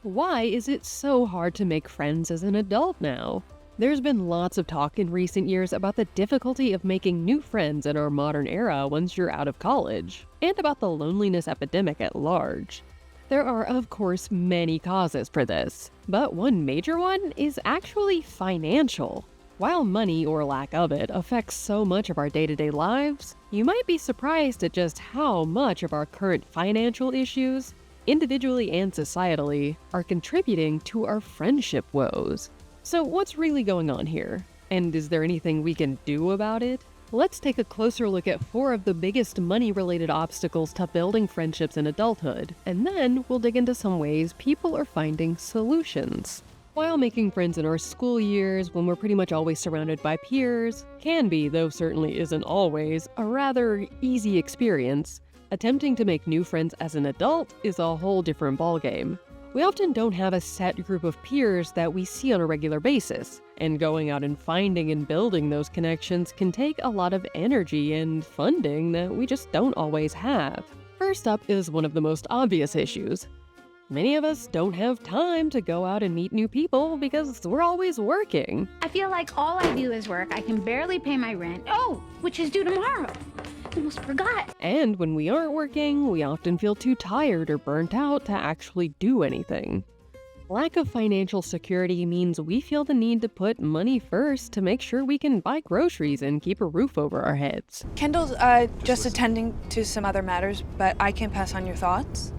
Why is it so hard to make friends as an adult now? There's been lots of talk in recent years about the difficulty of making new friends in our modern era once you're out of college, and about the loneliness epidemic at large. There are, of course, many causes for this, but one major one is actually financial. While money, or lack of it, affects so much of our day-to-day lives, you might be surprised at just how much of our current financial issues, individually and societally, are contributing to our friendship woes. So what's really going on here? And is there anything we can do about it? Let's take a closer look at 4 of the biggest money-related obstacles to building friendships in adulthood, and then we'll dig into some ways people are finding solutions. While making friends in our school years, when we're pretty much always surrounded by peers, can be, though certainly isn't always, a rather easy experience, attempting to make new friends as an adult is a whole different ballgame. We often don't have a set group of peers that we see on a regular basis, and going out and finding and building those connections can take a lot of energy and funding that we just don't always have. First up is one of the most obvious issues. Many of us don't have time to go out and meet new people because we're always working. I feel like all I do is work. I can barely pay my rent. Oh, which is due tomorrow. Almost forgot. And when we aren't working, we often feel too tired or burnt out to actually do anything. Lack of financial security means we feel the need to put money first to make sure we can buy groceries and keep a roof over our heads. Kendall's just attending to some other matters, but I can pass on your thoughts.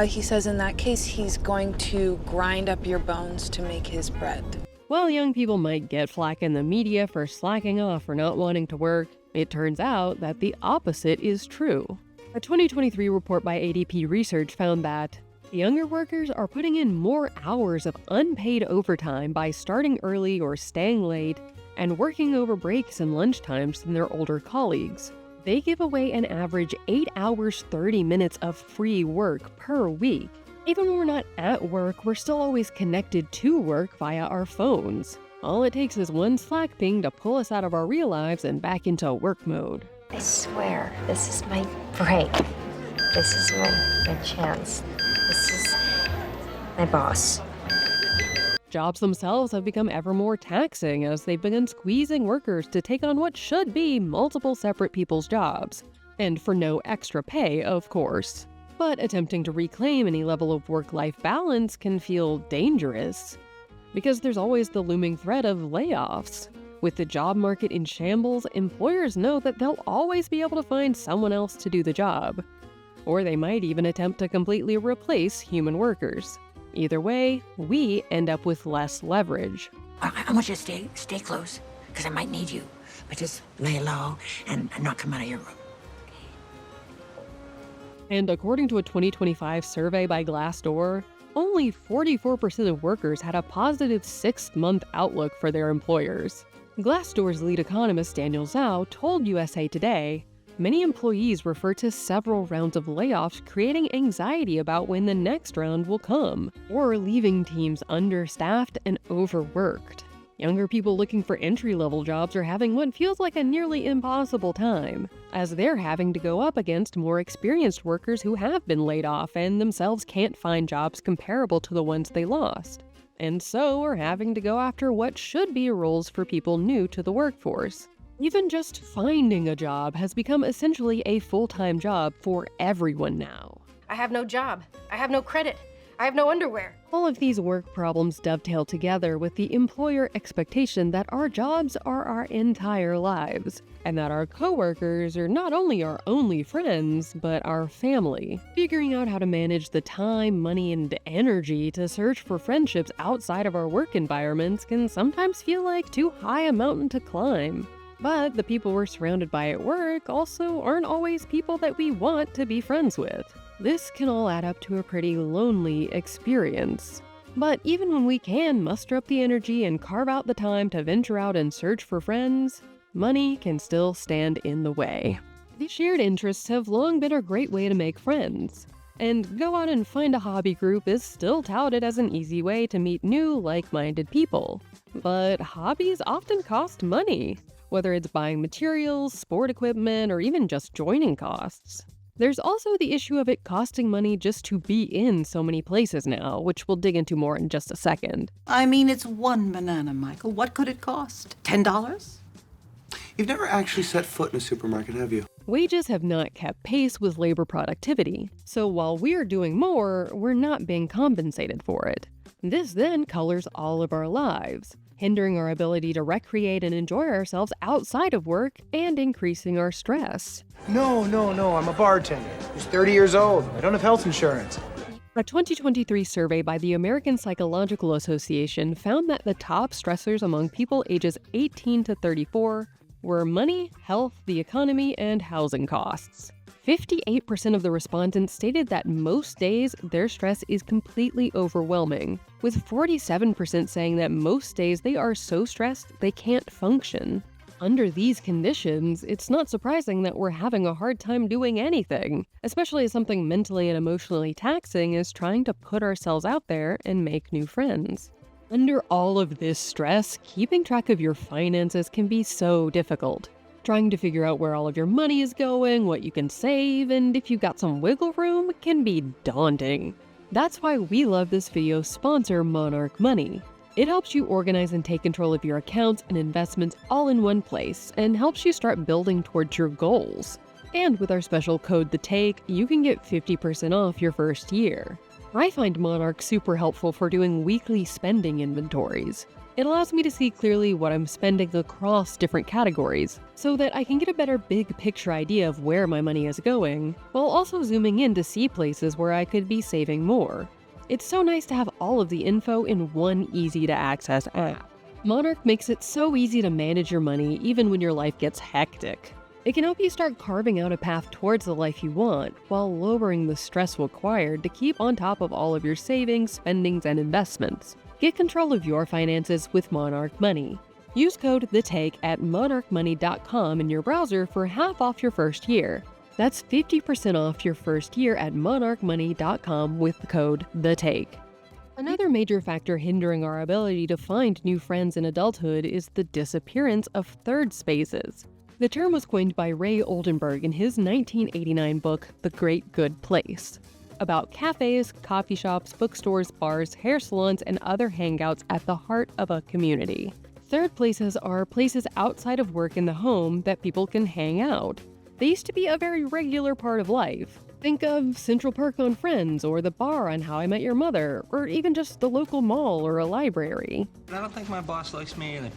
He says in that case he's going to grind up your bones to make his bread. While young people might get flack in the media for slacking off or not wanting to work, it turns out that the opposite is true. A 2023 report by ADP Research found that younger workers are putting in more hours of unpaid overtime by starting early or staying late and working over breaks and lunchtimes than their older colleagues. They give away an average 8 hours 30 minutes of free work per week. Even when we're not at work, we're still always connected to work via our phones. All it takes is one Slack ping to pull us out of our real lives and back into work mode. I swear, this is my break. This is my chance. This is my boss. Jobs themselves have become ever more taxing as they've begun squeezing workers to take on what should be multiple separate people's jobs. And for no extra pay, of course. But attempting to reclaim any level of work-life balance can feel dangerous, because there's always the looming threat of layoffs. With the job market in shambles, employers know that they'll always be able to find someone else to do the job. Or they might even attempt to completely replace human workers. Either way, we end up with less leverage. I want you to stay close, because I might need you. But just lay low and not come out of your room. And according to a 2025 survey by Glassdoor, only 44% of workers had a positive 6-month outlook for their employers. Glassdoor's lead economist Daniel Zhao told USA Today, many employees refer to several rounds of layoffs creating anxiety about when the next round will come, or leaving teams understaffed and overworked. Younger people looking for entry-level jobs are having what feels like a nearly impossible time, as they're having to go up against more experienced workers who have been laid off and themselves can't find jobs comparable to the ones they lost, and so are having to go after what should be roles for people new to the workforce. Even just finding a job has become essentially a full-time job for everyone now. I have no job. I have no credit. I have no underwear. All of these work problems dovetail together with the employer expectation that our jobs are our entire lives, and that our coworkers are not only our only friends, but our family. Figuring out how to manage the time, money, and energy to search for friendships outside of our work environments can sometimes feel like too high a mountain to climb. But the people we're surrounded by at work also aren't always people that we want to be friends with. This can all add up to a pretty lonely experience. But even when we can muster up the energy and carve out the time to venture out and search for friends, money can still stand in the way. These shared interests have long been a great way to make friends. And go out and find a hobby group is still touted as an easy way to meet new, like-minded people. But hobbies often cost money, whether it's buying materials, sport equipment, or even just joining costs. There's also the issue of it costing money just to be in so many places now, which we'll dig into more in just a second. I mean, it's one banana, Michael. What could it cost? $10? You've never actually set foot in a supermarket, have you? Wages have not kept pace with labor productivity, so while we're doing more, we're not being compensated for it. This then colors all of our lives, hindering our ability to recreate and enjoy ourselves outside of work and increasing our stress. No, I'm a bartender who's 30 years old. I don't have health insurance. A 2023 survey by the American Psychological Association found that the top stressors among people ages 18 to 34 were money, health, the economy, and housing costs. 58% of the respondents stated that most days their stress is completely overwhelming, with 47% saying that most days they are so stressed they can't function. Under these conditions, it's not surprising that we're having a hard time doing anything, especially as something mentally and emotionally taxing is trying to put ourselves out there and make new friends. Under all of this stress, keeping track of your finances can be so difficult. Trying to figure out where all of your money is going, what you can save, and if you've got some wiggle room can be daunting. That's why we love this video's sponsor, Monarch Money. It helps you organize and take control of your accounts and investments all in one place and helps you start building towards your goals. And with our special code THETAKE, you can get 50% off your first year. I find Monarch super helpful for doing weekly spending inventories. It allows me to see clearly what I'm spending across different categories, so that I can get a better big picture idea of where my money is going, while also zooming in to see places where I could be saving more. It's so nice to have all of the info in one easy-to-access app. Monarch makes it so easy to manage your money even when your life gets hectic. It can help you start carving out a path towards the life you want, while lowering the stress required to keep on top of all of your savings, spendings, and investments. Get control of your finances with Monarch Money. Use code THETAKE at monarchmoney.com in your browser for half off your first year. That's 50% off your first year at monarchmoney.com with the code THETAKE. Another major factor hindering our ability to find new friends in adulthood is the disappearance of third spaces. The term was coined by Ray Oldenburg in his 1989 book, The Great Good Place, about cafes, coffee shops, bookstores, bars, hair salons, and other hangouts at the heart of a community. Third places are places outside of work in the home that people can hang out. They used to be a very regular part of life. Think of Central Perk on Friends, or the bar on How I Met Your Mother, or even just the local mall or a library. I don't think my boss likes me either.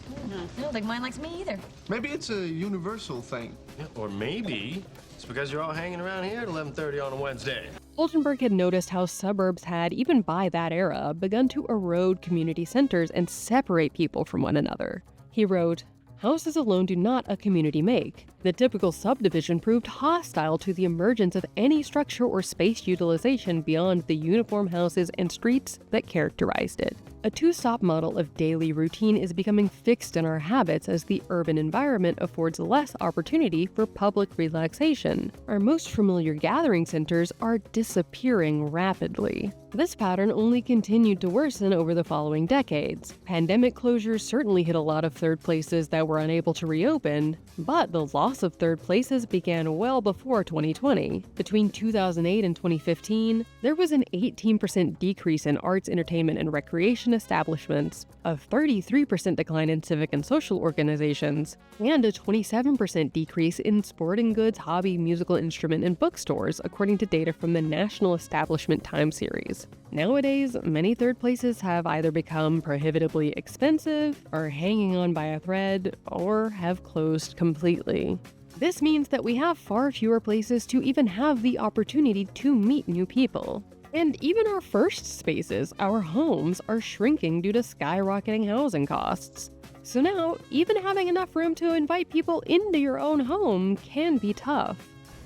I don't think mine likes me either. Maybe it's a universal thing. Yeah, or maybe it's because you're all hanging around here at 11:30 on a Wednesday. Oldenburg had noticed how suburbs had, even by that era, begun to erode community centers and separate people from one another. He wrote, "Houses alone do not a community make. The typical subdivision proved hostile to the emergence of any structure or space utilization beyond the uniform houses and streets that characterized it. A two-stop model of daily routine is becoming fixed in our habits as the urban environment affords less opportunity for public relaxation. Our most familiar gathering centers are disappearing rapidly." This pattern only continued to worsen over the following decades. Pandemic closures certainly hit a lot of third places that were unable to reopen, but the loss of third places began well before 2020. Between 2008 and 2015, there was an 18% decrease in arts, entertainment, and recreation establishments, a 33% decline in civic and social organizations, and a 27% decrease in sporting goods, hobby, musical instrument, and bookstores, according to data from the National Establishment Time Series. Nowadays, many third places have either become prohibitively expensive, are hanging on by a thread, or have closed completely. This means that we have far fewer places to even have the opportunity to meet new people. And even our first spaces, our homes, are shrinking due to skyrocketing housing costs. So now, even having enough room to invite people into your own home can be tough.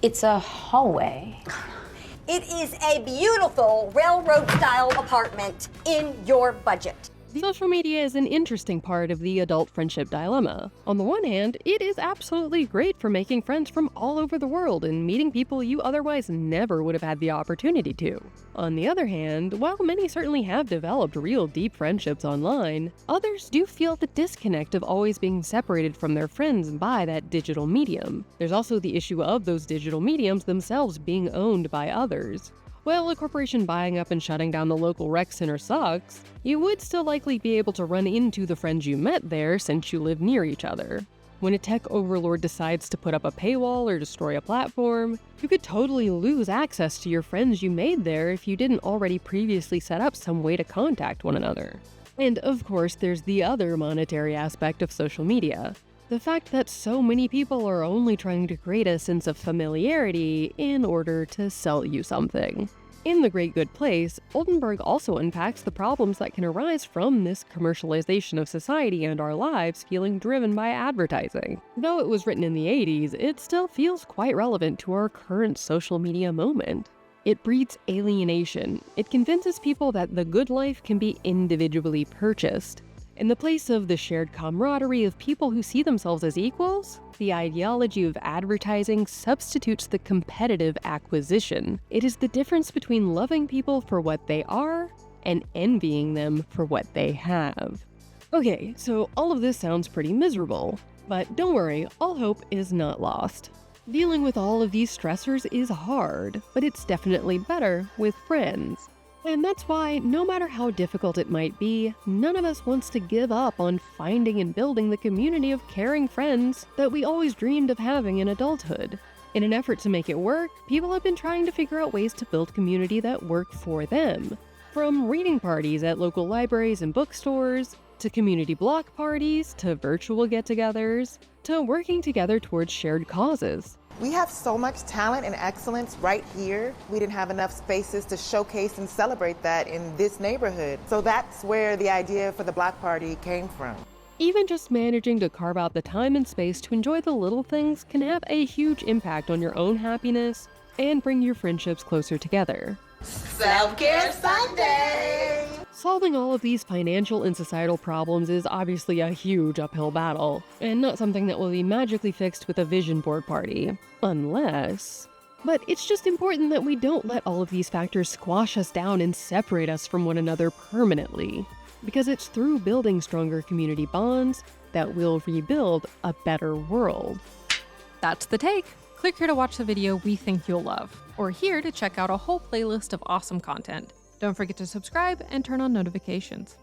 It's a hallway. It is a beautiful railroad-style apartment in your budget. Social media is an interesting part of the adult friendship dilemma. On the one hand, it is absolutely great for making friends from all over the world and meeting people you otherwise never would have had the opportunity to. On the other hand, while many certainly have developed real deep friendships online, others do feel the disconnect of always being separated from their friends by that digital medium. There's also the issue of those digital mediums themselves being owned by others. While a corporation buying up and shutting down the local rec center sucks, you would still likely be able to run into the friends you met there since you live near each other. When a tech overlord decides to put up a paywall or destroy a platform, you could totally lose access to your friends you made there if you didn't already previously set up some way to contact one another. And of course, there's the other monetary aspect of social media. The fact that so many people are only trying to create a sense of familiarity in order to sell you something. In The Great Good Place, Oldenburg also unpacks the problems that can arise from this commercialization of society and our lives feeling driven by advertising. Though it was written in the 80s, it still feels quite relevant to our current social media moment. It breeds alienation. It convinces people that the good life can be individually purchased. In the place of the shared camaraderie of people who see themselves as equals, the ideology of advertising substitutes the competitive acquisition. It is the difference between loving people for what they are and envying them for what they have. Okay, so all of this sounds pretty miserable, but don't worry, all hope is not lost. Dealing with all of these stressors is hard, but it's definitely better with friends. And that's why, no matter how difficult it might be, none of us wants to give up on finding and building the community of caring friends that we always dreamed of having in adulthood. In an effort to make it work, people have been trying to figure out ways to build community that work for them. From reading parties at local libraries and bookstores, to community block parties, to virtual get-togethers, to working together towards shared causes. We have so much talent and excellence right here. We didn't have enough spaces to showcase and celebrate that in this neighborhood. So that's where the idea for the block party came from. Even just managing to carve out the time and space to enjoy the little things can have a huge impact on your own happiness and bring your friendships closer together. Self-Care Sunday! Solving all of these financial and societal problems is obviously a huge uphill battle, and not something that will be magically fixed with a vision board party. Unless... But it's just important that we don't let all of these factors squash us down and separate us from one another permanently. Because it's through building stronger community bonds that we'll rebuild a better world. That's the take. Click here to watch the video we think you'll love, or here to check out a whole playlist of awesome content. Don't forget to subscribe and turn on notifications.